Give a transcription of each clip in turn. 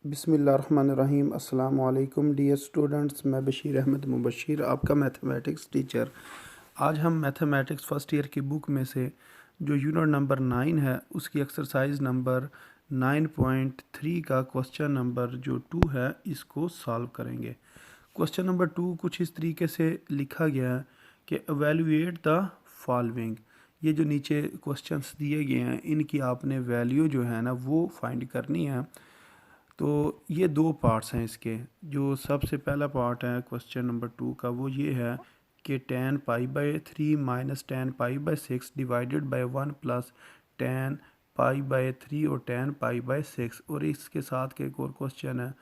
बिस्मिल्लाहिर्रहमानिर्रहीम। अस्सलाम वालेकुम डियर स्टूडेंट्स, मैं बशीर अहमद मुबशिर, आपका मैथमेटिक्स टीचर। आज हम मैथमेटिक्स फ़र्स्ट ईयर की बुक में से जो यूनिट नंबर 9 है उसकी एक्सरसाइज नंबर 9.3 का क्वेश्चन नंबर जो 2 है इसको सॉल्व करेंगे। क्वेश्चन नंबर 2 कुछ इस तरीके से लिखा गया है कि एवेलुएट द फॉलोइंग। ये जो नीचे क्वेश्चंस दिए गए हैं इनकी आपने वैल्यू जो है ना वो फाइंड करनी है। तो ये दो पार्ट्स हैं इसके। जो सबसे पहला पार्ट है क्वेश्चन नंबर 2 का वो ये है कि tan π/3 minus tan π/6 divided by 1 plus tan π/3 और tan π/6, और इसके साथ के एक और क्वेश्चन है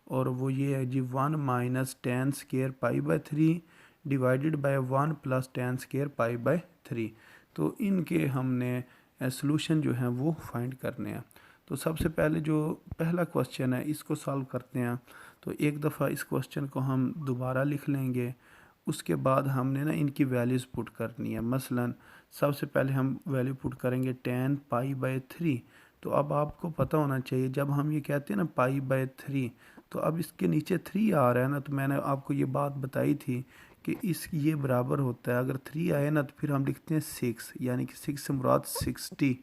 और वो ये है जी 1 minus tan² π/3 divided by 1 plus tan² π/3। तो इनके हमने सॉल्यूशन जो है वो फाइंड करने हैं। तो सबसे पहले जो पहला क्वेश्चन है इसको सॉल्व करते हैं। तो एक दफ़ा इस क्वेश्चन को हम दोबारा लिख लेंगे, उसके बाद हमने ना इनकी वैल्यूज़ पुट करनी है। मसलन सबसे पहले हम वैल्यू पुट करेंगे tan π/3। तो अब आपको पता होना चाहिए जब हम ये कहते हैं ना π/3, तो अब इसके नीचे 3 आ रहा है ना, तो मैंने आपको ये बात बताई थी कि इस ये बराबर होता है, अगर 3 आए ना तो फिर हम लिखते हैं 6, यानी कि 6 से मुराद 60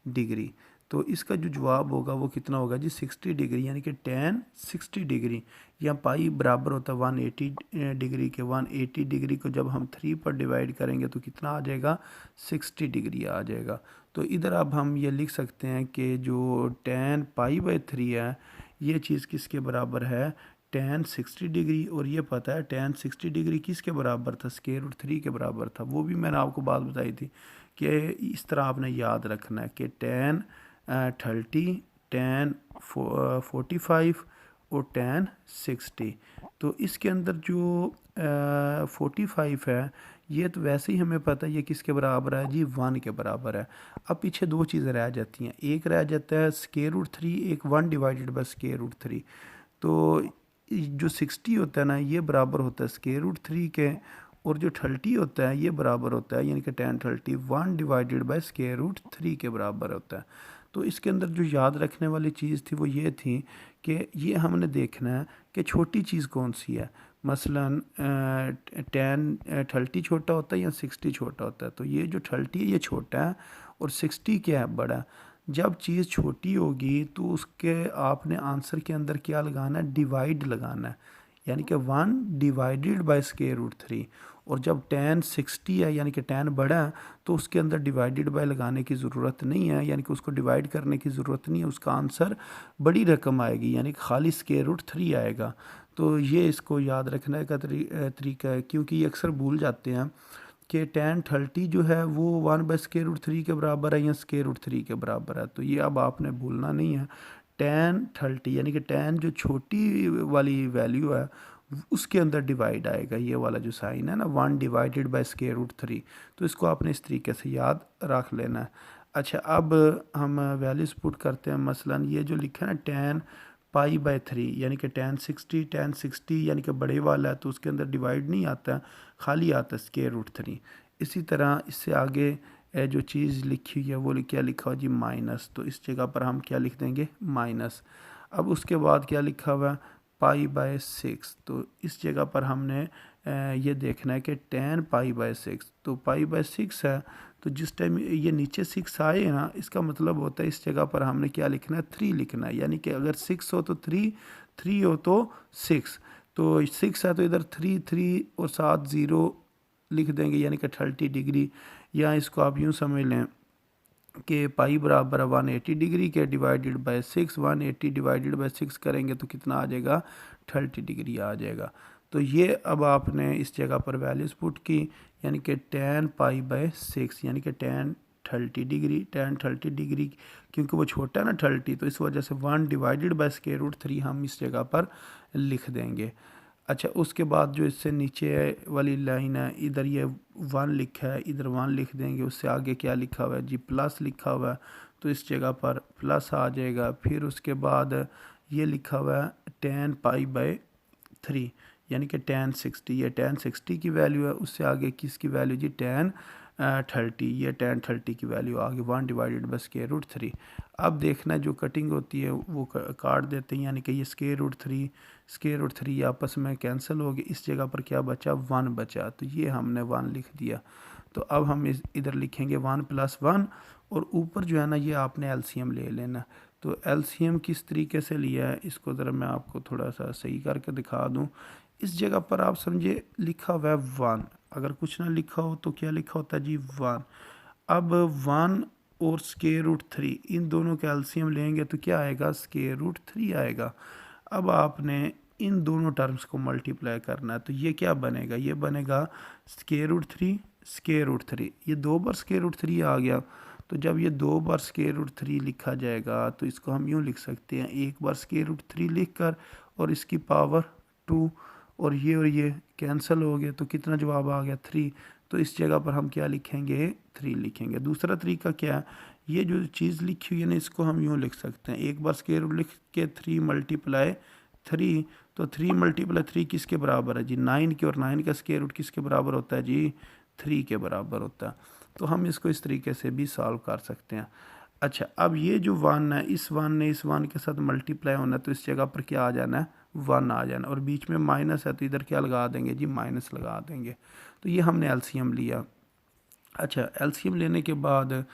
डिग्री। तो इसका जो जवाब होगा वो कितना होगा जी 60 डिग्री, यानी कि tan 60 डिग्री। या पाई बराबर होता है 180 डिग्री के। 180 डिग्री को जब हम 3 पर डिवाइड करेंगे तो कितना आ जाएगा 60 डिग्री आ जाएगा। तो इधर अब हम ये लिख सकते हैं कि जो tan π/3 है ये चीज़ किसके बराबर है tan 60 डिग्री, और ये पता है tan 60 डिग्री किसके बराबर था √3 के बराबर था। वो भी मैंने आपको बात बताई थी कि इस तरह आपने याद रखना है कि tan 30, tan 45 और tan 60। तो इसके अंदर जो 45 है ये तो वैसे ही हमें पता है ये किसके बराबर है जी 1 के बराबर है। अब पीछे दो चीज़ें रह जाती हैं, एक रह जाता है √3, एक 1 डिवाइडेड बाय √3। तो जो 60 होता है ना ये बराबर होता है √3 के, और जो 30 होता है ये बराबर होता है यानी कि tan 30 1 डिवाइडेड बाय √3 के बराबर होता है। तो इसके अंदर जो याद रखने वाली चीज़ थी वो ये थी कि ये हमने देखना है कि छोटी चीज़ कौन सी है। मसलन tan 30 छोटा होता है या 60 छोटा होता है। तो ये जो 30 है ये छोटा है और 60 क्या है बड़ा। जब चीज़ छोटी होगी तो उसके आपने आंसर के अंदर क्या लगाना है डिवाइड लगाना है, यानी कि 1 डिवाइडेड बाय √3। और जब tan 60 है यानी कि tan बड़ा है तो उसके अंदर डिवाइडेड बाय लगाने की ज़रूरत नहीं है, यानी कि उसको डिवाइड करने की ज़रूरत नहीं है, उसका आंसर बड़ी रकम आएगी यानी कि खाली √3 आएगा। तो ये इसको याद रखने का तरीका है, क्योंकि ये अक्सर भूल जाते हैं कि tan 30 जो है वो 1/√3 के बराबर है या √3 के बराबर है। तो ये अब आपने भूलना नहीं है। tan 30 यानी कि tan जो छोटी वाली वैल्यू है उसके अंदर डिवाइड आएगा, ये वाला जो साइन है ना 1 डिवाइडेड बाय √3। तो इसको आपने इस तरीके से याद रख लेना है। अच्छा, अब हम वैल्यूज पुट करते हैं। मसलन ये जो लिखा है ना tan π/3 यानी कि tan 60 यानी कि बड़े वाला है तो उसके अंदर डिवाइड नहीं आता, खाली आता है √3। इसी तरह इससे आगे जो चीज़ लिखी है वो क्या लिखा हुआ जी माइनस, तो इस जगह पर हम क्या लिख देंगे माइनस। अब उसके बाद क्या लिखा हुआ है π/6, तो इस जगह पर हमने ये देखना है कि tan π/6, तो π/6 है तो जिस टाइम ये नीचे 6 आए ना इसका मतलब होता है इस जगह पर हमने क्या लिखना है 3 लिखना है, यानी कि अगर 6 हो तो 3, 3 हो तो 6। तो 6 है तो इधर 3 3 और 7 0 लिख देंगे यानी कि 30 डिग्री। या इसको आप यूँ समझ लें कि पाई बराबर 180 डिग्री के डिवाइडेड बाय 6, 180 डिवाइडेड बाय 6 करेंगे तो कितना आ जाएगा 30 डिग्री आ जाएगा। तो ये अब आपने इस जगह पर वैल्यूज़ पुट की, यानी कि tan π/6 यानी कि tan 30 डिग्री, tan 30 डिग्री क्योंकि वो छोटा है ना 30, तो इस वजह से 1 डिवाइडेड बाय √3 हम इस जगह पर लिख देंगे। अच्छा, उसके बाद जो इससे नीचे वाली लाइन है इधर ये 1 लिखा है, इधर 1 लिख देंगे। उससे आगे क्या लिखा हुआ है जी प्लस लिखा हुआ है, तो इस जगह पर प्लस आ जाएगा। फिर उसके बाद ये लिखा हुआ है tan π/3 यानी कि tan 60, ये tan 60 की वैल्यू है। उससे आगे किसकी वैल्यू जी tan 30, ये tan 30 की वैल्यू आ गई 1 डिवाइडेड बाई स्केयर रूट 3। अब देखना जो कटिंग होती है वो काट देते हैं, यानी कि ये स्केयर रूट थ्री आपस में कैंसिल हो गए, इस जगह पर क्या बचा 1 बचा, तो ये हमने 1 लिख दिया। तो अब हम इधर लिखेंगे 1 + 1 और ऊपर जो है ना ये आपने एलसीएम ले लेना। तो एलसीएम किस तरीके से लिया है इसको ज़रा मैं आपको थोड़ा सा सही करके दिखा दूँ। इस जगह पर आप समझे लिखा हुआ है 1, अगर कुछ ना लिखा हो तो क्या लिखा होता है जी 1। अब 1 और स्केयर रूट 3 इन दोनों का एलसीएम लेंगे तो क्या आएगा स्केयर रूट 3 आएगा। अब आपने इन दोनों टर्म्स को मल्टीप्लाई करना है तो ये क्या बनेगा, ये बनेगा स्केयर रूट 3 स्केयर रूट 3, ये 2 बार स्केयर रूट 3 आ गया। तो जब ये 2 बार स्केयर रूट 3 लिखा जाएगा तो इसको हम यूँ लिख सकते हैं, एक बार स्केयर रूट 3 लिख कर और इसकी पावर 2 और ये कैंसिल हो गए तो कितना जवाब आ गया 3। तो इस जगह पर हम क्या लिखेंगे 3 लिखेंगे। दूसरा तरीका क्या है, ये जो चीज़ लिखी हुई है ना इसको हम यूँ लिख सकते हैं, एक बार स्केयर रूट लिख के 3 × 3, तो 3 × 3 किसके बराबर है जी 9 के, और 9 का स्केयर रूट किसके बराबर होता है जी 3 के बराबर होता है। तो हम इसको इस तरीके से भी सॉल्व कर सकते हैं। अच्छा, अब ये जो 1 है इस 1 ने इस 1 के साथ मल्टीप्लाई होना है तो इस जगह पर क्या आ जाना है 1 आ जाना, और बीच में माइनस है तो इधर क्या लगा देंगे जी माइनस लगा देंगे। तो ये हमने एलसीएम लिया। अच्छा, एलसीएम लेने के बाद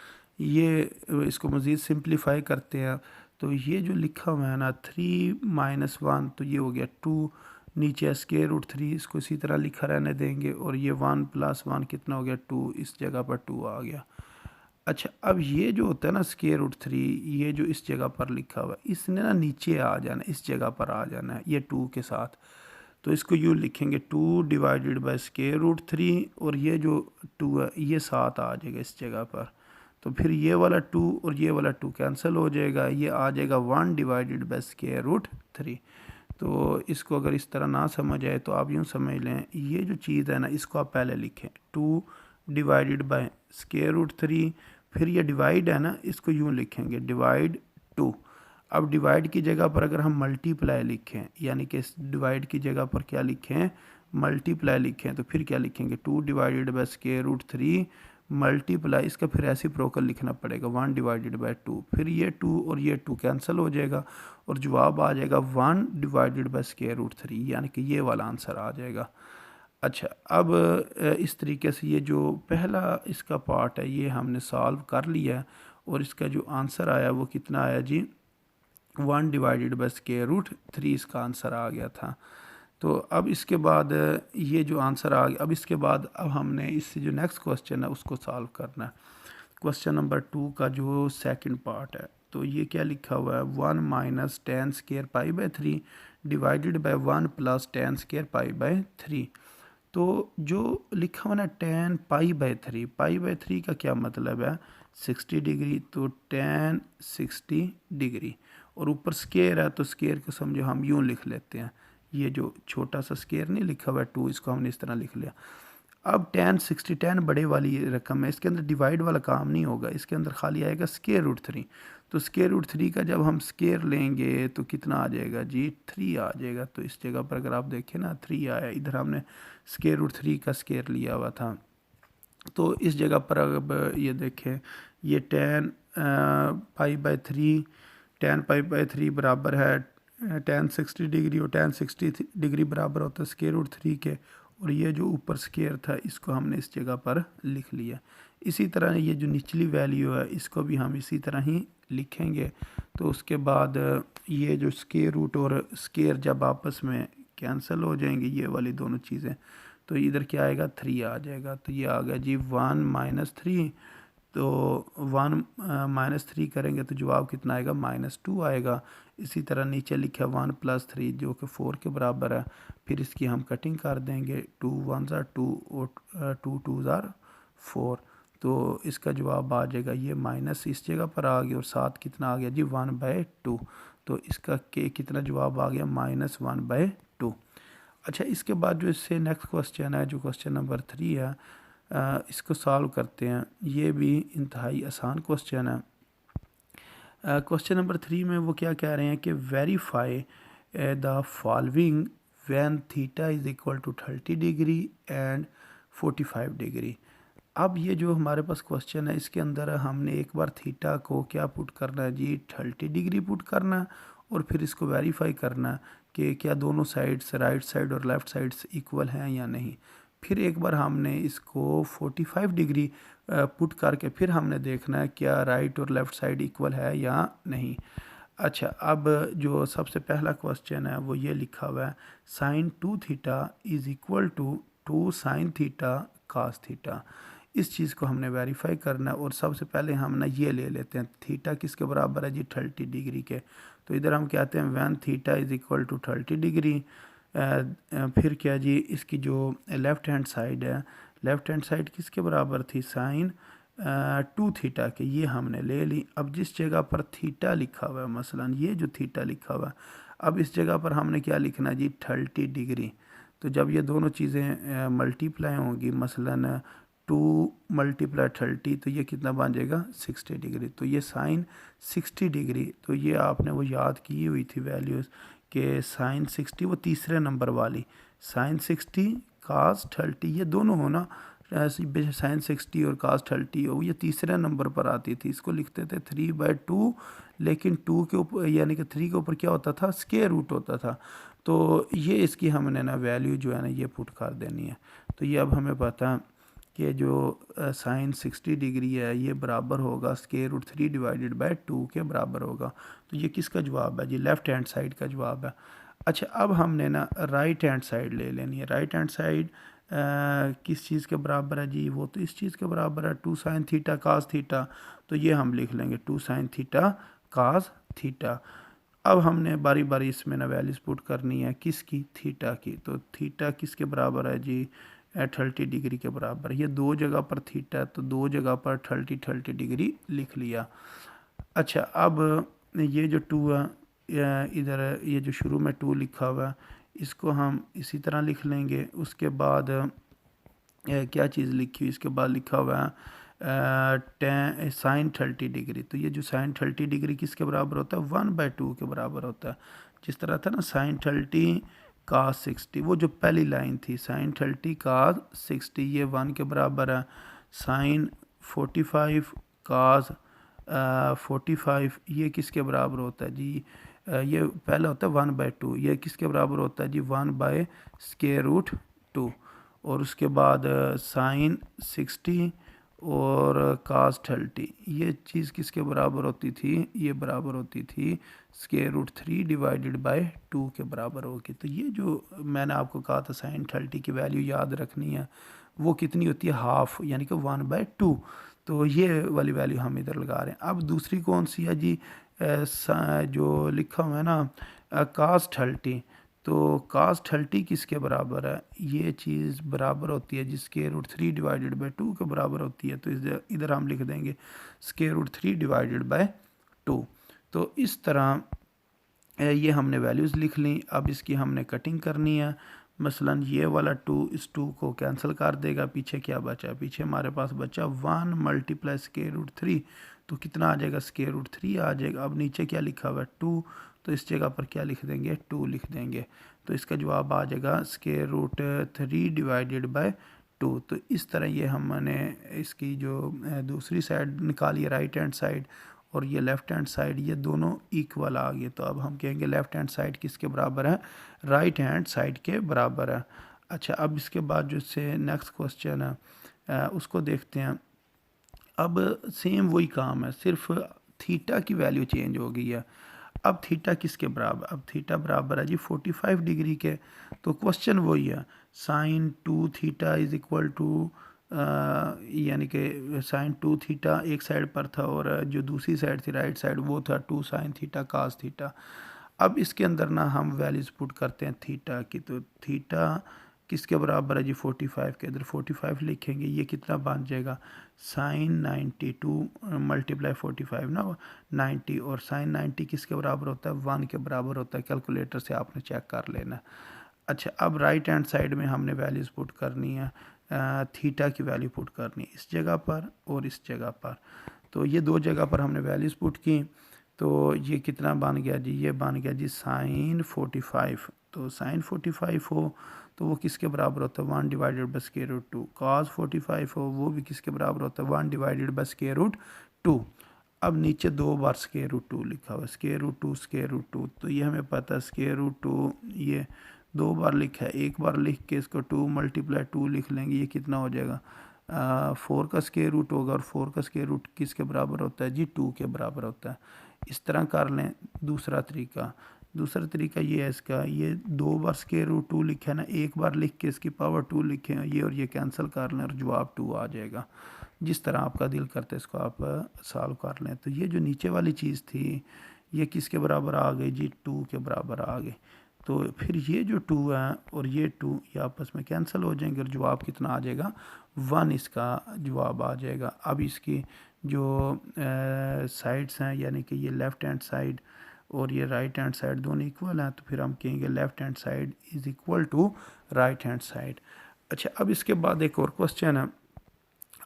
ये इसको मज़ीद सिंप्लीफाई करते हैं तो ये जो लिखा हुआ है ना 3 - 1 तो ये हो गया 2, नीचे स्केयर रूट 3 इसको इसी तरह लिखा रहने देंगे, और ये 1 + 1 कितना हो गया 2, इस जगह पर 2 आ गया। अच्छा, अब ये जो होता है ना स्केयर रूट 3, ये जो इस जगह पर लिखा हुआ है इसने ना नीचे आ जाना है, इस जगह पर आ जाना है ये 2 के साथ। तो इसको यूँ लिखेंगे 2 डिवाइडेड बाय स्केयर रूट 3, और ये जो 2 है ये 7 आ जाएगा इस जगह पर। तो फिर ये वाला 2 और ये वाला 2 कैंसिल हो जाएगा, ये आ जाएगा 1 डिवाइडेड बाय स्केयर रूट 3। तो इसको अगर इस तरह ना समझ आए तो आप यूँ समझ लें, ये जो चीज़ है ना इसको आप पहले लिखें 2 डिवाइडेड बाय स्केयर रूट 3, फिर ये डिवाइड है ना इसको यूँ लिखेंगे डिवाइड 2। अब डिवाइड की जगह पर अगर हम मल्टीप्लाई लिखें, यानी कि डिवाइड की जगह पर क्या लिखें मल्टीप्लाई लिखें, तो फिर क्या लिखेंगे 2 divided by square root 3 multiply, इसका फिर रेसिप्रोकल लिखना पड़ेगा 1 डिवाइडेड बाय 2, फिर ये 2 और ये 2 कैंसिल हो जाएगा और जवाब आ जाएगा 1 डिवाइडेड बाय स्केयर रूट 3, यानी कि ये वाला आंसर आ जाएगा। अच्छा, अब इस तरीके से ये जो पहला इसका पार्ट है ये हमने सॉल्व कर लिया है, और इसका जो आंसर आया वो कितना आया जी 1 डिवाइडेड बाय स्केयर रूट 3 इसका आंसर आ गया था। तो अब इसके बाद ये जो आंसर आ गया, अब इसके बाद अब हमने इससे जो नेक्स्ट क्वेश्चन है उसको सॉल्व करना है। क्वेश्चन नंबर 2 का जो सेकंड पार्ट है तो ये क्या लिखा हुआ है 1 - tan square π/3 divided by 1 + tan square π/3। तो जो लिखा हुआ ना tan π/3 का क्या मतलब है 60 डिग्री, तो tan 60 डिग्री, और ऊपर स्केयर है तो स्केयर को समझो हम यूँ लिख लेते हैं, ये जो छोटा सा स्केयर नहीं लिखा हुआ है 2 इसको हमने इस तरह लिख लिया। अब tan 60 tan बड़े वाली रकम है, इसके अंदर डिवाइड वाला काम नहीं होगा, इसके अंदर खाली आएगा स्केयर रूट 3। तो स्केयर रूट 3 का जब हम स्केयर लेंगे तो कितना आ जाएगा जी 3 आ जाएगा। तो इस जगह पर अगर आप देखें ना 3 आया, इधर हमने स्केयर रूट 3 का स्केयर लिया हुआ था। तो इस जगह पर अब ये देखें ये tan π/3 tan π/3 बराबर है tan 60 डिग्री, और tan 60 डिग्री बराबर होता है स्केयर रूट 3 के, और ये जो ऊपर स्केयर था इसको हमने इस जगह पर लिख लिया। इसी तरह ये जो निचली वैल्यू है इसको भी हम इसी तरह ही लिखेंगे। तो उसके बाद ये जो स्केयर रूट और स्केयर जब आपस में कैंसिल हो जाएंगे ये वाली दोनों चीज़ें, तो इधर क्या आएगा 3 आ जाएगा। तो ये आ गया जी 1 - 3, तो 1 - 3 करेंगे तो जवाब कितना आएगा -2 आएगा। इसी तरह नीचे लिखा 1 + 3 जो कि 4 के बराबर है, फिर इसकी हम कटिंग कर देंगे 2 1 ज़ा 2 और 2 2 ज़ा 4, तो इसका जवाब आ जाएगा ये माइनस इस जगह पर आ गया, और साथ कितना आ गया जी 1/2, तो इसका के कितना जवाब आ गया -1/2। अच्छा, इसके बाद जो इससे नेक्स्ट क्वेश्चन है जो क्वेश्चन नंबर 3 है, इसको सॉल्व करते हैं। ये भी इंतहाई आसान क्वेश्चन है। क्वेश्चन नंबर 3 में वो क्या कह रहे हैं कि verify the following when theta is equal to 30 degree and 45 degree. अब ये जो हमारे पास क्वेश्चन है इसके अंदर हमने एक बार थीटा को क्या पुट करना है जी, 30 डिग्री पुट करना है और फिर इसको वेरीफाई करना है कि क्या दोनों साइड्स राइट साइड और लेफ़्ट साइड्स इक्वल हैं या नहीं। फिर एक बार हमने इसको 45 डिग्री पुट करके फिर हमने देखना है क्या राइट और लेफ़्ट साइड इक्वल है या नहीं। अच्छा, अब जो सबसे पहला क्वेश्चन है वो ये लिखा हुआ है sine 2 theta is equal to 2 sine theta cos theta. इस चीज़ को हमने वेरीफाई करना है और सबसे पहले हम ना ये ले लेते हैं थीटा किसके बराबर है जी, 30 डिग्री के। तो इधर हम कहते हैं when theta is equal to 30 degree. फिर क्या जी, इसकी जो लेफ़्ट हैंड साइड है, लेफ़्ट हैंड साइड किसके बराबर थी, साइन 2 थीटा के, ये हमने ले ली। अब जिस जगह पर थीटा लिखा हुआ है, मसलन ये जो थीटा लिखा हुआ है, अब इस जगह पर हमने क्या लिखना है जी, 30 डिग्री। तो जब ये दोनों चीज़ें मल्टीप्लाई होंगी, मसलन 2 मल्टीप्लाई 30, तो ये कितना बन जाएगा 60 डिग्री। तो ये साइन 60 डिग्री, तो ये आपने वो याद की हुई थी वैल्यूज़ कि साइन 60 वो तीसरे नंबर वाली, साइन 60 कास 30, ये दोनों हो ना, साइन 60 और कास 30 हो, ये तीसरे नंबर पर आती थी। इसको लिखते थे 3/2, लेकिन 2 के ऊपर यानी कि 3 के ऊपर क्या होता था, स्क्वायर रूट होता था। तो ये इसकी हमने ना वैल्यू जो है ना ये पुट कर देनी है। तो ये अब हमें पता है कि जो साइन 60 डिग्री है ये बराबर होगा स्क्वायर रूट 3 डिवाइडेड बाय 2 के बराबर होगा। तो ये किसका जवाब है जी, लेफ़्ट हैंड साइड का जवाब है। अच्छा, अब हमने ना राइट हैंड साइड ले लेनी है। राइट हैंड साइड किस चीज़ के बराबर है जी, वो तो इस चीज़ के बराबर है 2 साइन थीटा कास थीटा। तो ये हम लिख लेंगे 2 साइन थीटा कास थीटा। अब हमने बारी बारी इसमें ना वैल्यूज पुट करनी है किसकी, थीटा की। तो थीटा किसके बराबर है जी, 30 डिग्री के बराबर। ये दो जगह पर थीटा है तो दो जगह पर 30 डिग्री लिख लिया। अच्छा, अब ये जो 2 है इधर ये जो शुरू में 2 लिखा हुआ है इसको हम इसी तरह लिख लेंगे। उसके बाद क्या चीज़ लिखी हुई, इसके बाद लिखा हुआ है टेन साइन 30 डिग्री। तो ये जो साइन 30 डिग्री किसके बराबर होता है, 1/2 के बराबर होता है। जिस तरह था ना साइन 30 कास 60, वो जो पहली लाइन थी साइन 30 कास 60, ये 1 के बराबर है। साइन 45 कास 45, ये किसके बराबर होता है जी, ये पहला होता है 1/2, ये किसके बराबर होता है जी, 1/√2। और उसके बाद साइन 60 और कास 30, ये चीज़ किसके बराबर होती थी, ये बराबर होती थी √3 डिवाइडेड बाय 2 के बराबर होगी। तो ये जो मैंने आपको कहा था साइन 30 की वैल्यू याद रखनी है, वो कितनी होती है, हाफ, यानी कि 1/2। तो ये वाली वैल्यू हम इधर लगा रहे हैं। अब दूसरी कौन सी है जी, जो लिखा हुआ है ना कास 30। तो कास 30 किसके बराबर है, ये चीज़ बराबर होती है जिसके √3 डिवाइडेड बाय 2 के बराबर होती है। तो इधर हम लिख देंगे √3 डिवाइडेड बाय 2। तो इस तरह ये हमने वैल्यूज़ लिख ली। अब इसकी हमने कटिंग करनी है। मसलन ये वाला 2 इस 2 को कैंसिल कर देगा, पीछे क्या बचा, पीछे हमारे पास बचा 1 मल्टीप्लाई √3। तो कितना आ जाएगा, √3 आ जाएगा। अब नीचे क्या लिखा हुआ है 2, तो इस जगह पर क्या लिख देंगे, 2 लिख देंगे। तो इसका जवाब आ जाएगा √3 डिवाइडेड बाय 2। तो इस तरह ये हमने इसकी जो दूसरी साइड निकाली है राइट हैंड साइड, और ये लेफ़्ट हैंड साइड, ये दोनों इक्वल आ गए। तो अब हम कहेंगे लेफ़्ट हैंड साइड किसके बराबर है, राइट हैंड साइड के बराबर है। अच्छा, अब इसके बाद जो से नेक्स्ट क्वेश्चन है उसको देखते हैं। अब सेम वही काम है, सिर्फ थीटा की वैल्यू चेंज हो गई है। अब थीटा किसके बराबर, अब थीटा बराबर है जी 45 डिग्री के। तो क्वेश्चन वही है, sine 2 theta is equal to, यानी कि साइन 2 थीटा एक साइड पर था और जो दूसरी साइड थी राइट साइड वो था 2 साइन थीटा कास थीटा। अब इसके अंदर ना हम वैल्यूज़ पुट करते हैं थीटा की। तो थीटा किसके बराबर है जी 45 के, इधर 45 लिखेंगे, ये कितना बन जाएगा साइन 92 मल्टीप्लाई 45 ना 90, और साइन 90 किसके बराबर होता है, 1 के बराबर होता है। कैलकुलेटर से आपने चेक कर लेना। अच्छा, अब राइट हैंड साइड में हमने वैल्यूज़ पुट करनी है, थीटा की वैल्यू पुट करनी है इस जगह पर और इस जगह पर। तो ये दो जगह पर हमने वैल्यूज़ पुट की। तो ये कितना बन गया जी, ये बन गया जी साइन 45। तो साइन 45 हो तो वो किसके बराबर होता है 1 divided by square root 2। Cos 45 हो वो भी किसके बराबर होता है 1 डिवाइडेड बाई स्क्वायर रूट 2। अब नीचे 2 बार स्क्वायर रूट 2 लिखा हुआ है, स्क्वायर रूट 2 स्क्वायर रूट 2, तो ये हमें पता है स्क्वायर रूट 2 ये 2 बार लिखा है, एक बार लिख के इसको 2 मल्टीप्लाई 2 लिख लेंगे, ये कितना हो जाएगा 4 का स्क्वायर रूट होगा, और 4 का स्क्वायर रूट किसके बराबर होता है जी 2 के बराबर होता है। इस तरह कर लें। दूसरा तरीका ये है इसका, ये 2 बार स्क्वायर रूट 2 लिखा है ना, एक बार लिख के इसकी पावर 2 लिखें, ये और ये कैंसिल कर लें और जवाब 2 आ जाएगा। जिस तरह आपका दिल करता है इसको आप सॉल्व कर लें। तो ये जो नीचे वाली चीज़ थी ये किसके बराबर आ गई जी 2 के बराबर आ गई। तो फिर ये जो 2 है और ये 2 ये आपस में कैंसिल हो जाएंगे और जवाब कितना आ जाएगा 1 इसका जवाब आ जाएगा। अब इसकी जो साइड्स हैं यानी कि ये लेफ़्ट हैंड साइड और ये राइट हैंड साइड दोनों इक्वल हैं, तो फिर हम कहेंगे left hand side is equal to right hand side. अच्छा, अब इसके बाद एक और क्वेश्चन है।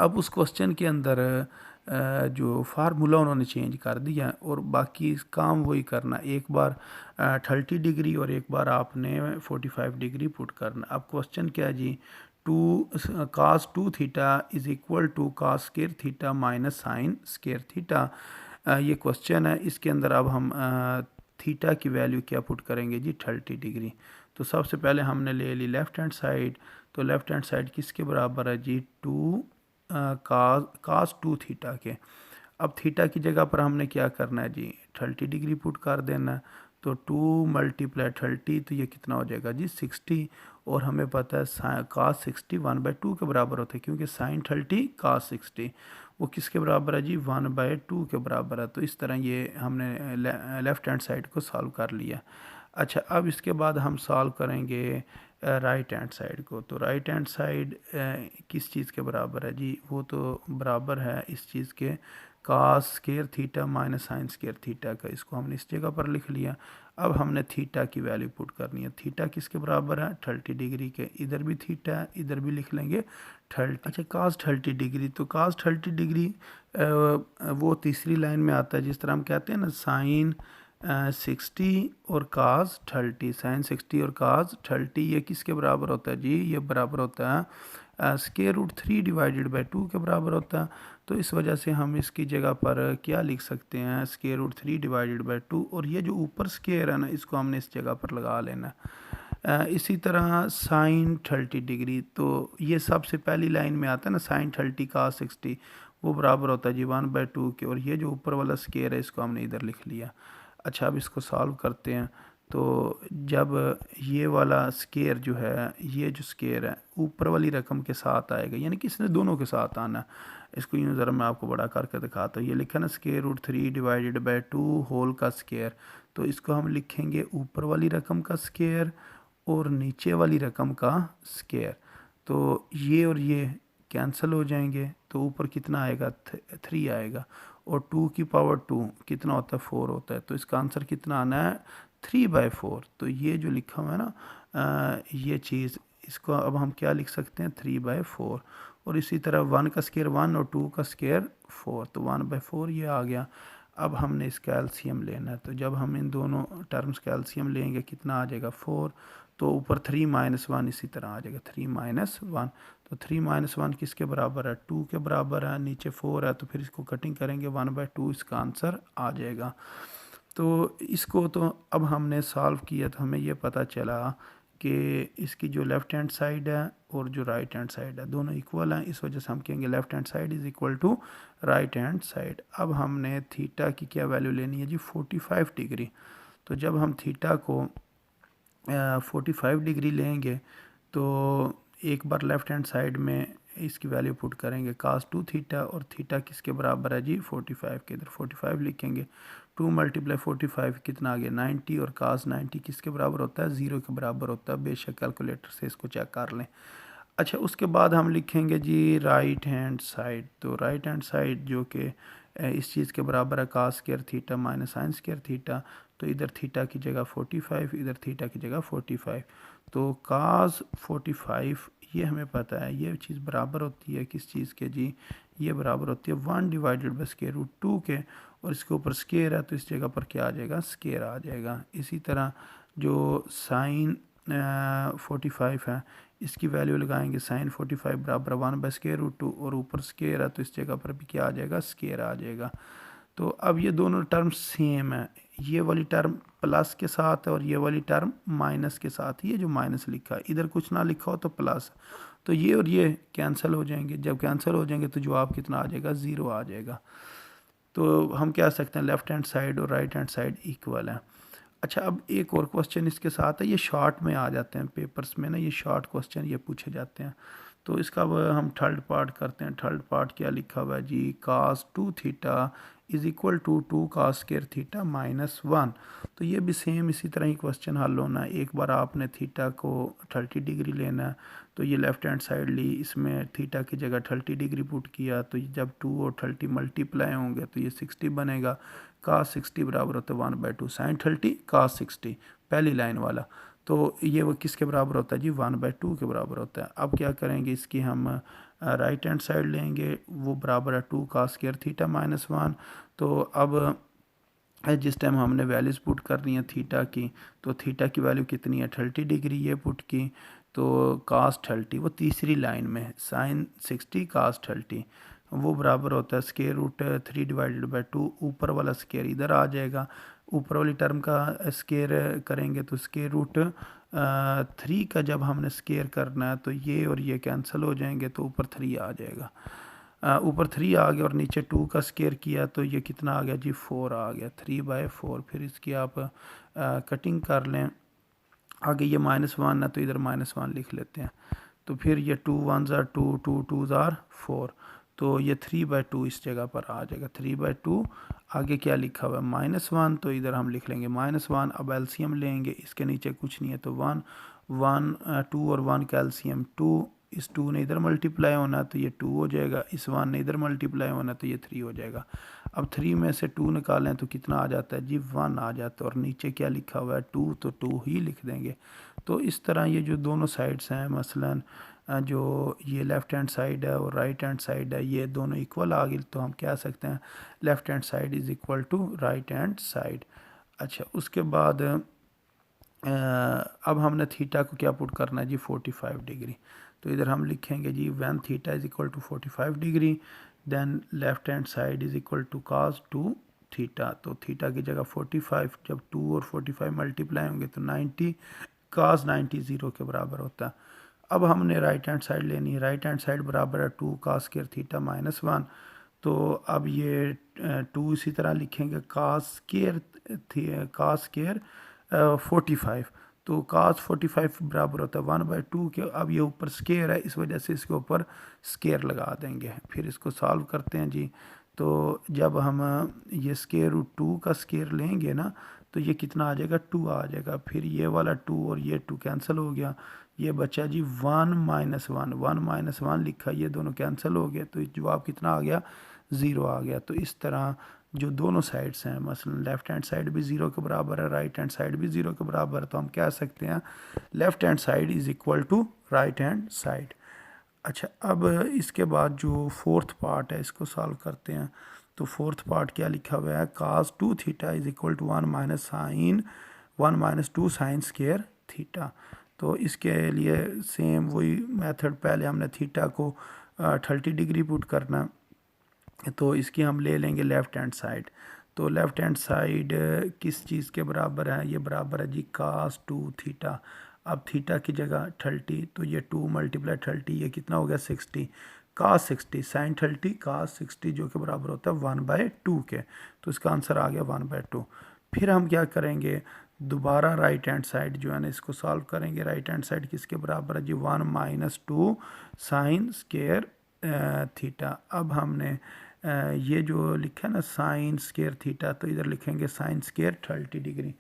अब उस क्वेश्चन के अंदर जो फार्मूला उन्होंने चेंज कर दिया और बाकी काम वही करना, एक बार 30 डिग्री और एक बार आपने 45 डिग्री पुट करना। अब क्वेश्चन क्या है जी, cos 2 theta is equal to cos square theta minus sine square theta, ये क्वेश्चन है। इसके अंदर अब हम थीटा की वैल्यू क्या पुट करेंगे जी 30 डिग्री। तो सबसे पहले हमने ले ली लेफ़्ट हैंड साइड, तो लेफ़्ट हैंड साइड किसके बराबर है जी 2 कास 2 थीटा के। अब थीटा की जगह पर हमने क्या करना है जी 30 डिग्री पुट कर देना है, तो 2 मल्टीप्लाई 30 तो ये कितना हो जाएगा जी 60, और हमें पता है कास 60 1/2 के बराबर होता है, क्योंकि साइन 30 कास 60 वो किसके बराबर है जी 1/2 के बराबर है। तो इस तरह ये हमने लेफ़्ट हैंड साइड को सॉल्व कर लिया। अच्छा, अब इसके बाद हम सॉल्व करेंगे राइट हैंड साइड को। तो राइट हैंड साइड किस चीज़ के बराबर है जी, वो तो बराबर है इस चीज़ के cos square theta minus sine square theta का। इसको हमने इस जगह पर लिख लिया। अब हमने थीटा की वैल्यू पुट करनी है। थीटा किसके बराबर है 30 डिग्री के, इधर भी थीटा है, इधर भी लिख लेंगे 30। अच्छा, कास 30 डिग्री, तो कास 30 डिग्री वो तीसरी लाइन में आता है, जिस तरह हम कहते हैं ना साइन 60 और कास 30, साइन 60 और कास 30 ये किसके बराबर होता है जी, ये बराबर होता है स्क्वायर रूट 3 डिवाइडेड बाई 2 के बराबर होता है। तो इस वजह से हम इसकी जगह पर क्या लिख सकते हैं स्क्वायर रूट 3 डिवाइडेड बाई 2, और ये जो ऊपर स्क्वायर है ना इसको हमने इस जगह पर लगा लेना। इसी तरह साइन 30 डिग्री, तो ये सबसे पहली लाइन में आता है ना साइन 30 कास 60, वो बराबर होता है जी 1/2 के, और ये जो ऊपर वाला स्क्वायर है इसको हमने इधर लिख लिया। अच्छा, अब इसको सॉल्व करते हैं। तो जब ये वाला स्क्वायर जो है, ये जो स्क्वायर है ऊपर वाली रकम के साथ आएगा, यानी कि इसने दोनों के साथ आना। इसको यूँ ज़रा मैं आपको बड़ा करके दिखाता हूँ। ये लिखा ना square root 3 divided by 2 whole का स्क्वायर, तो इसको हम लिखेंगे ऊपर वाली रकम का स्क्वायर और नीचे वाली रकम का स्क्वायर। तो ये और ये कैंसिल हो जाएंगे, तो ऊपर कितना आएगा 3 आएगा, और 2 की पावर 2 कितना होता है 4 होता है। तो इसका आंसर कितना आना है 3/4। तो ये जो लिखा हुआ है ना ये चीज़, इसको अब हम क्या लिख सकते हैं 3/4, और इसी तरह 1 का स्क्वायर 1 और 2 का स्क्वायर 4, तो 1/4 ये आ गया। अब हमने इसका एलसीएम लेना है, तो जब हम इन दोनों टर्म्स का एलसीएम लेंगे कितना आ जाएगा 4, तो ऊपर 3 - 1 इसी तरह आ जाएगा 3 - 1, तो 3 - 1 किसके बराबर है 2 के बराबर है, नीचे 4 है, तो फिर इसको कटिंग करेंगे 1/2 इसका आंसर आ जाएगा। तो इसको तो अब हमने सॉल्व किया तो हमें ये पता चला कि इसकी जो लेफ़्ट हैंड साइड है और जो राइट हैंड साइड है दोनों इक्वल हैं, इस वजह से हम कहेंगे left hand side is equal to right hand side. अब हमने थीटा की क्या वैल्यू लेनी है जी 45 डिग्री। तो जब हम थीटा को 45 डिग्री लेंगे तो एक बार लेफ़्ट हैंड साइड में इसकी वैल्यू पुट करेंगे कास 2 थीटा, और थीटा किसके बराबर है जी 45 के, इधर 45 लिखेंगे। 2 × 45 कितना आ गया 90, और कास 90 किसके बराबर होता है 0 के बराबर होता है। बेशक कैलकुलेटर से इसको चेक कर लें। अच्छा, उसके बाद हम लिखेंगे जी राइट हैंड साइड। तो राइट हैंड साइड जो कि इस चीज़ के बराबर है cos square theta minus sine square theta, तो इधर थीटा की जगह 45, इधर थीटा की जगह 45। तो कास 45 ये हमें पता है ये चीज़ बराबर होती है किस चीज़ के जी, ये बराबर होती है 1 डिवाइडेड बाई स्क्वायर रूट 2 के, और इसके ऊपर स्केयर है तो इस जगह पर क्या आ जाएगा, स्केयर आ जाएगा। इसी तरह जो साइन 45 है इसकी वैल्यू लगाएंगे, साइन 45 बराबर 1/√2 और ऊपर स्केयर है तो इस जगह पर भी क्या आ जाएगा, स्केयर आ जाएगा। तो अब ये दोनों टर्म सेम है, ये वाली टर्म प्लस के साथ है और ये वाली टर्म माइनस के साथ। ये जो माइनस लिखा है इधर कुछ ना लिखा हो तो प्लस, तो ये और ये कैंसिल हो जाएंगे। जब कैंसिल हो जाएंगे तो जवाब कितना आ जाएगा, 0 आ जाएगा। तो हम कह सकते हैं लेफ़्ट हैंड साइड और राइट हैंड साइड इक्वल है। अच्छा, अब एक और क्वेश्चन इसके साथ है, ये शॉर्ट में आ जाते हैं पेपर्स में ना, ये शॉर्ट क्वेश्चन ये पूछे जाते हैं। तो इसका अब हम थर्ड पार्ट करते हैं। थर्ड पार्ट क्या लिखा हुआ है जी, cos 2 theta is equal to 2 cos square theta minus 1। तो ये भी सेम इसी तरह ही क्वेश्चन हल होना है। एक बार आपने थीटा को 30 डिग्री लेना है, तो ये लेफ़्ट हैंड साइड ली, इसमें थीटा की जगह 30 डिग्री पुट किया, तो जब 2 और 30 मल्टीप्लाई होंगे तो ये 60 बनेगा। cos 60 बराबर होता है 1/2 साइन 30 cos 60, पहली लाइन वाला। तो ये वो किसके बराबर होता है जी, 1/2 के बराबर होता है। अब क्या करेंगे, इसकी हम राइट हैंड साइड लेंगे, वो बराबर है 2 cos स्क्वायर थीटा माइनस 1। तो अब जिस टाइम हमने वैल्यूज़ पुट करनी है थीटा की, तो थीटा की वैल्यू कितनी है, 30 डिग्री ये पुट की, तो cos 30 वो तीसरी लाइन में है, साइन 60 cos 30 वो बराबर होता है √3/2। ऊपर वाला स्केयर इधर आ जाएगा, ऊपर वाली टर्म का स्केयर करेंगे तो स्केयर रूट 3 का जब हमने स्केयर करना है तो ये और ये कैंसिल हो जाएंगे, तो ऊपर 3 आ जाएगा। ऊपर 3 आ गया और नीचे 2 का स्केयर किया तो ये कितना आ गया जी, 4 आ गया, 3/4। फिर इसकी आप कटिंग कर लें। आगे ये -1 है तो इधर -1 लिख लेते हैं। तो फिर ये 2 1s are 2, 2 2s are 4, तो ये 3/2 इस जगह पर आ जाएगा, 3/2। आगे क्या लिखा हुआ है, -1, तो इधर हम लिख लेंगे -1। अब एलसीएम लेंगे, इसके नीचे कुछ नहीं है तो 1 1 2 और 1 का एलसीएम 2। इस 2 ने इधर मल्टीप्लाई होना तो ये 2 हो जाएगा, इस 1 ने इधर मल्टीप्लाई होना तो ये 3 हो जाएगा। अब 3 में से 2 निकालें तो कितना आ जाता है जी, 1 आ जाता है। और नीचे क्या लिखा हुआ है, 2, तो 2 ही लिख देंगे। तो इस तरह ये जो दोनों साइड्स हैं, मसलन जो ये लेफ़्ट हैंड साइड है और राइट हैंड साइड है, ये दोनों इक्वल आ गई, तो हम कह सकते हैं left hand side is equal to right hand side. अच्छा, उसके बाद अब हमने थीटा को क्या पुट करना है जी, 45 डिग्री। तो इधर हम लिखेंगे जी when theta is equal to 45 degree then left hand side is equal to cos 2 theta. तो थीटा की जगह 45, जब 2 और 45 मल्टीप्लाई होंगे तो 90, cos 90 0 के बराबर होता है। अब हमने राइट हैंड साइड लेनी है, राइट हैंड साइड बराबर है 2 cos स्क्वायर थीटा माइनस 1। तो अब ये 2 इसी तरह लिखेंगे, cos स्क्वायर 45, तो cos 45 बराबर होता है 1/2 के। अब ये ऊपर स्केयर है, इस वजह से इसके ऊपर स्केयर लगा देंगे। फिर इसको सॉल्व करते हैं जी। तो जब हम ये स्केयर रूट 2 का स्केयर लेंगे ना, तो ये कितना आ जाएगा, 2 आ जाएगा। फिर ये वाला 2 और ये 2 कैंसिल हो गया, ये बचा जी 1 - 1, 1 - 1 लिखा, ये दोनों कैंसिल हो गए, तो जवाब कितना आ गया, 0 आ गया। तो इस तरह जो दोनों साइड्स हैं, मसलन लेफ़्ट हैंड साइड भी 0 के बराबर है, राइट हैंड साइड भी 0 के बराबर है, तो हम कह सकते हैं left hand side is equal to right hand side. अच्छा, अब इसके बाद जो फोर्थ पार्ट है इसको सॉल्व करते हैं। तो फोर्थ पार्ट क्या लिखा हुआ है, cos 2 theta is equal to 1 - 2 sine square theta. तो इसके लिए सेम वही मेथड, पहले हमने थीटा को 30 डिग्री पुट करना, तो इसकी हम ले लेंगे लेफ़्ट हैंड साइड। तो लेफ़्ट हैंड साइड किस चीज़ के बराबर है, ये बराबर है जी cos 2 थीटा। अब थीटा की जगह 30, तो ये 2 × 30 ये कितना हो गया, 60, cos 60 साइन 30 cos 60 जो के बराबर होता है 1/2 के। तो इसका आंसर आ गया 1/2। फिर हम क्या करेंगे, दोबारा राइट हैंड साइड जो है ना इसको सॉल्व करेंगे। राइट हैंड साइड किसके बराबर है जी, 1 - 2 साइन स्क्वायर थीटा। अब हमने ये जो लिखा है ना साइन स्क्वायर थीटा, तो इधर लिखेंगे साइन स्क्वायर 30 डिग्री।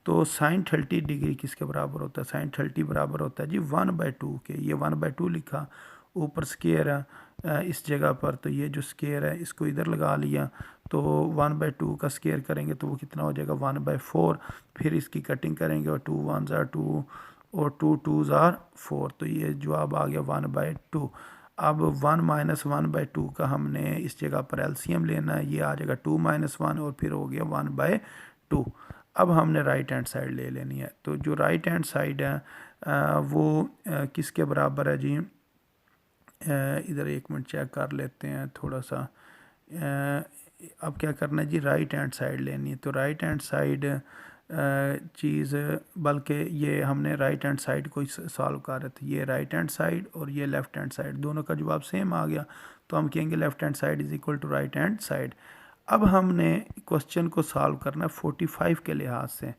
तो साइन 30 डिग्री किसके बराबर होता है, साइन 30 बराबर होता है जी 1/2 के। ये 1/2 लिखा, ऊपर स्क्वायर है इस जगह पर, तो ये जो स्क्वायर है इसको इधर लगा लिया, तो 1/2 का स्क्वायर करेंगे तो वो कितना हो जाएगा, 1/4। फिर इसकी कटिंग करेंगे और 2 1s are 2 और 2 2s are 4, तो ये जवाब आ गया 1/2। अब 1 माइनस 1/2 का हमने इस जगह पर एलसीएम लेना है, ये आ जाएगा 2 माइनस 1 और फिर हो गया 1/2। अब हमने राइट हैंड साइड ले लेनी है, तो जो राइट हैंड साइड है वो किसके बराबर है जी, इधर एक मिनट चेक कर लेते हैं थोड़ा सा। अब क्या करना है जी, राइट हैंड साइड लेनी है, तो राइट हैंड साइड चीज़, बल्कि ये हमने राइट हैंड साइड को सॉल्व कर रहे थे, ये राइट हैंड साइड और ये लेफ़्ट हैंड साइड दोनों का जवाब सेम आ गया, तो हम कहेंगे left hand side is equal to right hand side. अब हमने क्वेश्चन को सॉल्व करना है 45 के लिहाज से,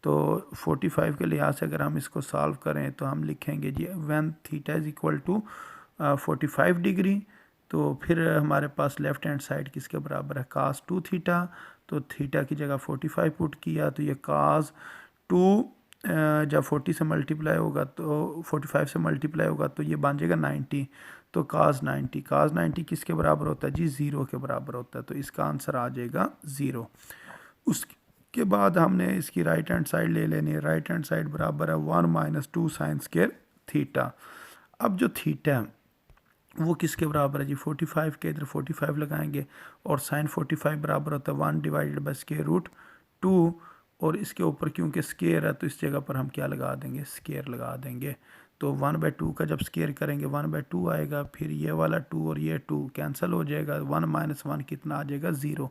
तो 45 के लिहाज से अगर हम इसको सॉल्व करें तो हम लिखेंगे जी when theta is equal to 45 degree, तो फिर हमारे पास लेफ़्ट हैंड साइड किसके बराबर है, कास 2 थीटा, तो थीटा की जगह 45 पुट किया, तो ये कास 2 जब 40 से मल्टीप्लाई होगा तो 45 से मल्टीप्लाई होगा तो ये बन जाएगा 90, तो कास 90, कास 90 किसके बराबर होता है जी, 0 के बराबर होता है, तो इसका आंसर आ जाएगा 0। उसके बाद हमने इसकी राइट हैंड साइड ले लेनी है, राइट हैंड साइड बराबर है 1 माइनस 2 साइन स्क्वायर थीटा। अब जो थीटा है वो किसके बराबर है जी, 45 के इधर 45 लगाएंगे और साइन 45 बराबर होता है 1 डिवाइडेड बाई स्क्वायर रूट 2, और इसके ऊपर क्योंकि स्क्वायर है तो इस जगह पर हम क्या लगा देंगे, स्क्वायर लगा देंगे, तो 1/2 का जब स्क्वायर करेंगे 1/2 आएगा, फिर ये वाला 2 और ये 2 कैंसिल हो जाएगा, 1 माइनस 1 कितना आ जाएगा, 0,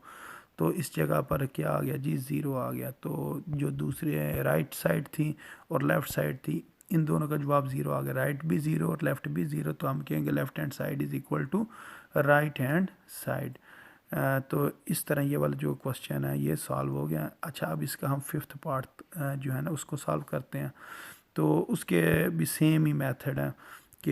तो इस जगह पर क्या आ गया जी, 0 आ गया। तो जो दूसरे राइट साइड थी और लेफ़्ट साइड थी इन दोनों का जवाब 0 आ गया, राइट भी 0 और लेफ़्ट भी 0, तो हम कहेंगे left hand side is equal to right hand side. तो इस तरह ये वाला जो क्वेश्चन है ये सॉल्व हो गया। अच्छा, अब इसका हम 5th पार्ट जो है ना उसको सॉल्व करते हैं, तो उसके भी सेम ही मेथड है कि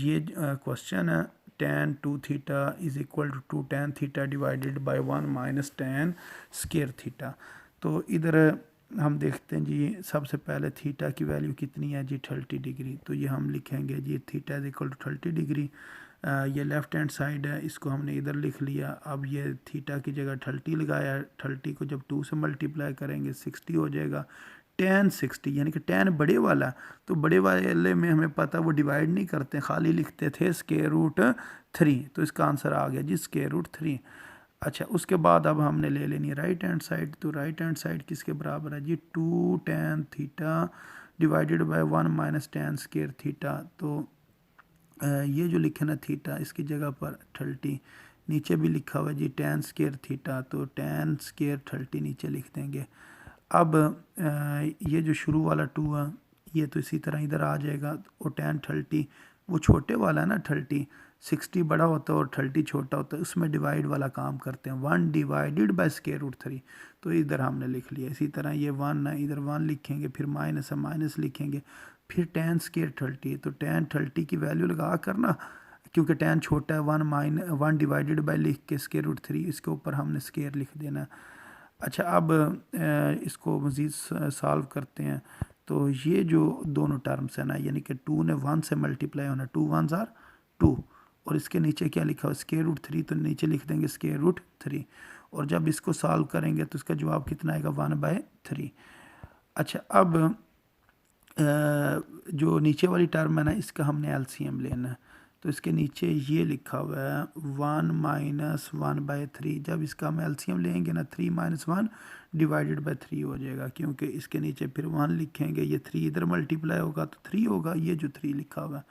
ये क्वेश्चन है tan 2 theta is equal to tan theta divided by 1 minus tan square theta. तो इधर हम देखते हैं जी, सबसे पहले थीटा की वैल्यू कितनी है जी, 30 डिग्री, तो ये हम लिखेंगे जी theta is equal to 30 degree. ये लेफ़्ट हैंड साइड है, इसको हमने इधर लिख लिया। अब ये थीटा की जगह 30 लगाया, 30 को जब 2 से मल्टीप्लाई करेंगे 60 हो जाएगा, tan 60 यानी कि tan बड़े वाला, तो बड़े वाले में हमें पता वो डिवाइड नहीं करते, खाली लिखते थे स्क्वायर रूट 3, तो इसका आंसर आ गया जी स्क्वायर रूट 3। अच्छा, उसके बाद अब हमने ले लेनी है राइट हैंड साइड, तो राइट हैंड साइड किसके बराबर है जी, 2 tan theta divided by 1 minus tan square theta. तो ये जो लिखे ना थीटा, इसकी जगह पर 30, नीचे भी लिखा हुआ है जी tan स्क्वायर थीटा, तो tan स्क्वायर 30 नीचे लिख देंगे। अब ये जो शुरू वाला 2 है ये तो इसी तरह इधर आ जाएगा, और tan 30 वो छोटे वाला है ना, 30 60 बड़ा होता है और 30 छोटा होता है, उसमें डिवाइड वाला काम करते हैं, 1 डिवाइडेड बाय स्क्वायर रूट 3, तो इधर हमने लिख लिया। इसी तरह ये 1 है, इधर 1 लिखेंगे, फिर माइनस है माइनस लिखेंगे, फिर tan स्क्वायर 30, तो tan 30 की वैल्यू लगा कर ना, क्योंकि tan छोटा है 1 डिवाइडेड बाय लिख के स्क्वायर रूट 3, इसके ऊपर हमने स्क्वायर लिख देना। अच्छा, अब इसको मज़ीद सॉल्व करते हैं, तो ये जो दोनों टर्म्स है ना, यानी कि 2 ने 1 से मल्टीप्लाई होना, 2 1s आर 2, और इसके नीचे क्या लिखा हो, स्क्वायर रूट 3, तो नीचे लिख देंगे स्क्वायर रूट 3, और जब इसको सॉल्व करेंगे तो इसका जवाब कितना आएगा, 1/3। अच्छा, अब जो नीचे वाली टर्म है ना, इसका हमने एलसीएम लेना है, तो इसके नीचे ये लिखा हुआ है 1 माइनस 1/3, जब इसका हम एलसीएम लेंगे ना 3 माइनस 1 डिवाइडेड बाय 3 हो जाएगा, क्योंकि इसके नीचे फिर 1 लिखेंगे, ये 3 इधर मल्टीप्लाई होगा तो 3 होगा, ये जो 3 लिखा हुआ है,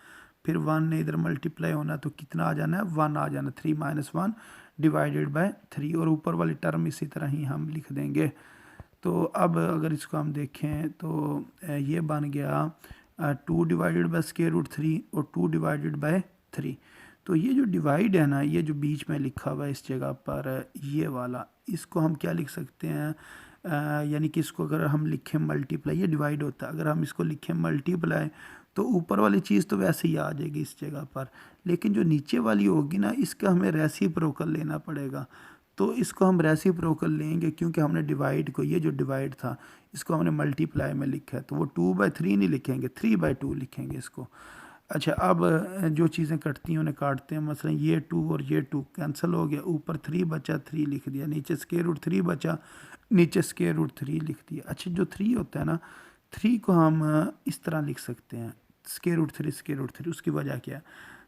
फिर 1 ने इधर मल्टीप्लाई होना तो कितना आ जाना है, 1 आ जाना, 3 माइनस 1 डिवाइडेड बाय 3, और ऊपर वाली टर्म इसी तरह ही हम लिख देंगे। तो अब अगर इसको हम देखें तो ये बन गया 2 डिवाइडेड बाय स्क्वायर रूट 3 और 2 डिवाइडेड बाय 3, तो ये जो डिवाइड है ना, ये जो बीच में लिखा हुआ है इस जगह पर ये वाला, इसको हम क्या लिख सकते हैं, यानी कि इसको अगर हम लिखें मल्टीप्लाई, ये डिवाइड होता है, अगर हम इसको लिखें मल्टीप्लाई तो ऊपर वाली चीज़ तो वैसे ही आ जाएगी इस जगह पर, लेकिन जो नीचे वाली होगी ना इसका हमें रेसिप्रोकल लेना पड़ेगा, तो इसको हम रेसिप्रोकल लेंगे, क्योंकि हमने डिवाइड को, ये जो डिवाइड था इसको हमने मल्टीप्लाई में लिखा है, तो वो 2/3 नहीं लिखेंगे, 3/2 लिखेंगे इसको। अच्छा, अब जो चीज़ें कटती हैं उन्हें काटते हैं, मसलन ये 2 और ये 2 कैंसिल हो गया, ऊपर 3 बचा, 3 लिख दिया, नीचे स्क्वायर रूट 3 बचा, नीचे स्क्वायर रूट 3 लिख दिया। अच्छा, जो 3 होता है ना, 3 को हम इस तरह लिख सकते हैं, स्क्वायर रूट 3 स्क्वायर रूट 3, उसकी वजह क्या है,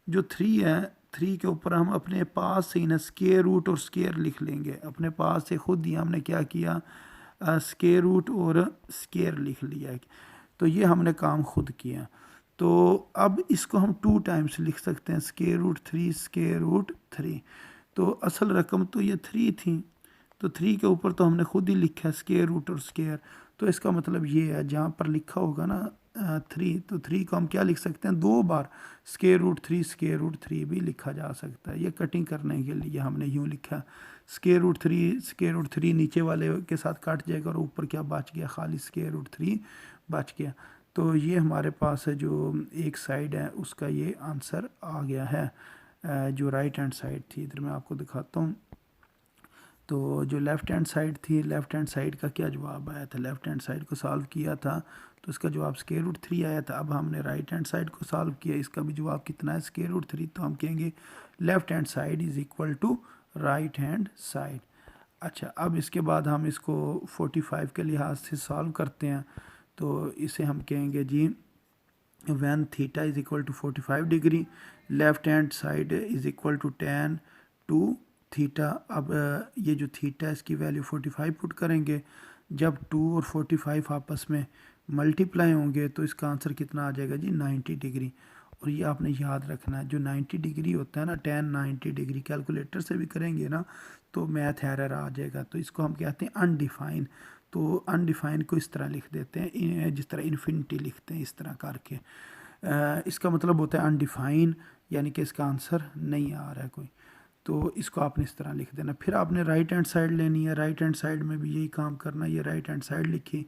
जो 3 है, 3 के ऊपर हम अपने पास से ही ना स्केयर रूट और स्केयर लिख लेंगे। अपने पास से खुद ही हमने क्या किया, स्केयर रूट और स्केयर लिख लिया। तो ये हमने काम खुद किया। तो अब इसको हम 2 टाइम्स लिख सकते हैं, स्केयर रूट 3 स्केयर रूट 3। तो असल रकम तो ये 3 थी, तो 3 के ऊपर तो हमने खुद ही लिखा है स्केयर रूट और स्केयर। तो इसका मतलब ये है, जहाँ पर लिखा होगा ना 3, तो 3 को हम क्या लिख सकते हैं, 2 बार स्केयर रूट 3 स्केयर रूट 3 भी लिखा जा सकता है। ये कटिंग करने के लिए हमने यूँ लिखा, स्केयर रूट 3 स्केयर रूट 3 नीचे वाले के साथ कट जाएगा और ऊपर क्या बच गया, खाली स्केयर रूट 3 बच गया। तो ये हमारे पास है जो एक साइड है उसका ये आंसर आ गया है। जो राइट हैंड साइड थी, इधर मैं आपको दिखाता हूँ। तो जो लेफ़्ट हैंड साइड थी, लेफ़्ट हैंड साइड का क्या जवाब आया था, लेफ़्ट हैंड साइड को सॉल्व किया था तो इसका जवाब स्केयर रूट 3 आया था। अब हमने राइट हैंड साइड को सॉल्व किया, इसका भी जवाब कितना है, स्केयर रूट 3। तो हम कहेंगे left hand side is equal to right hand side. अच्छा, अब इसके बाद हम इसको 45 के लिहाज से सॉल्व करते हैं। तो इसे हम कहेंगे जी when theta is equal to 45 degree, left hand side is equal to tan two theta. अब ये जो थीटा है इसकी वैल्यू 45 पुट करेंगे। जब 2 और 45 आपस में मल्टीप्लाई होंगे तो इसका आंसर कितना आ जाएगा जी, 90 डिग्री। और ये आपने याद रखना है, जो 90 डिग्री होता है ना, tan 90 डिग्री कैलकुलेटर से भी करेंगे ना तो मैथ एरर आ जाएगा। तो इसको हम कहते हैं अनडिफाइन। तो अनडिफाइन को इस तरह लिख देते हैं, जिस तरह इन्फिनिटी लिखते हैं, इस तरह करके। इसका मतलब होता है अनडिफाइन, यानी कि इसका आंसर नहीं आ रहा है कोई। तो इसको आपने इस तरह लिख देना। फिर आपने राइट हैंड साइड लेनी है, राइट हैंड साइड में भी यही काम करना है। ये राइट हैंड साइड लिखी,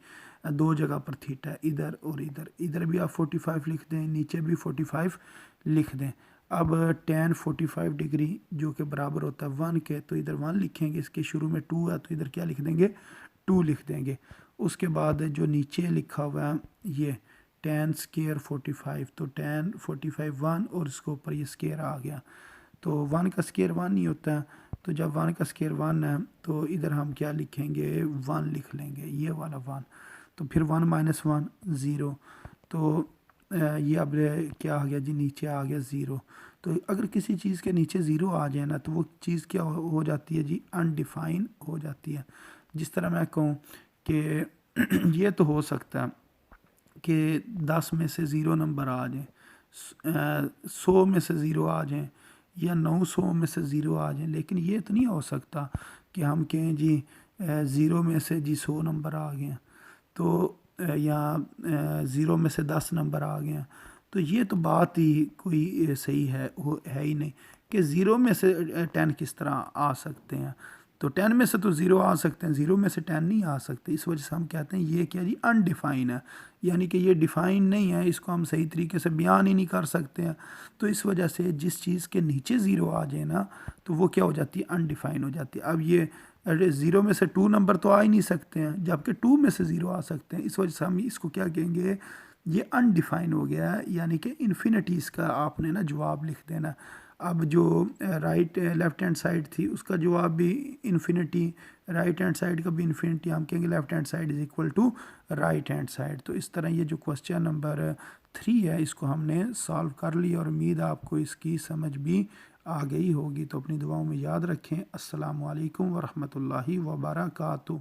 2 जगह पर थीटा, इधर और इधर। इधर भी आप 45 लिख दें, नीचे भी 45 लिख दें। अब tan 45 डिग्री जो कि बराबर होता है 1 के, तो इधर 1 लिखेंगे, इसके शुरू में 2 है तो इधर क्या लिख देंगे, 2 लिख देंगे। उसके बाद जो नीचे लिखा हुआ है ये tan स्केयर 45, तो tan 45 1 और इसके ऊपर ये स्केयर आ गया। तो 1 का स्केयर 1 नहीं होता, तो जब 1 का स्केयर 1 है तो इधर हम क्या लिखेंगे, 1 लिख लेंगे, ये वाला 1। तो फिर 1 माइनस 1 ज़ीरो। तो ये अब क्या आ गया जी, नीचे आ गया 0। तो अगर किसी चीज़ के नीचे 0 आ जाए ना तो वो चीज़ क्या हो जाती है जी, अनडिफाइन हो जाती है। जिस तरह मैं कहूँ कि ये तो हो सकता है कि 10 में से 0 नंबर आ जाए, 100 में से 0 आ जाए, या 900 में से 0 आ जाए, लेकिन ये तो नहीं हो सकता कि हम कहें जी 0 में से जी 100 नंबर आ गए, तो या 0 में से 10 नंबर आ गए। तो ये तो बात ही कोई सही है ही नहीं कि 0 में से 10 किस तरह आ सकते हैं। तो 10 में से तो 0 आ सकते हैं, 0 में से 10 नहीं आ सकते। इस वजह से हम कहते हैं ये क्या जी, अनडिफाइन है, यानी कि ये डिफ़ाइन नहीं है, इसको हम सही तरीके से बयान ही नहीं कर सकते हैं। तो इस वजह से जिस चीज़ के नीचे 0 आ जाए ना तो वो क्या हो जाती है, अनडिफाइन हो जाती है। अब ये 0 में से 2 नंबर तो आ ही नहीं सकते हैं, जबकि 2 में से 0 आ सकते हैं। इस वजह से हम इसको क्या कहेंगे, ये अनडिफाइन हो गया है, यानी कि इन्फिनिटी इसका आपने ना जवाब लिख देना। अब जो लेफ़्ट हैंड साइड थी उसका जवाब भी इन्फिनिटी, राइट हैंड साइड का भी इन्फिनिटी। हम कहेंगे left hand side is equal to right hand side. तो इस तरह ये जो क्वेश्चन नंबर 3 है इसको हमने सॉल्व कर लिया, और उम्मीद आपको इसकी समझ भी आ गई होगी। तो अपनी दुआओं में याद रखें। अस्सलामु अलैकुम वरहमतुल्लाहि वबरकातुहू।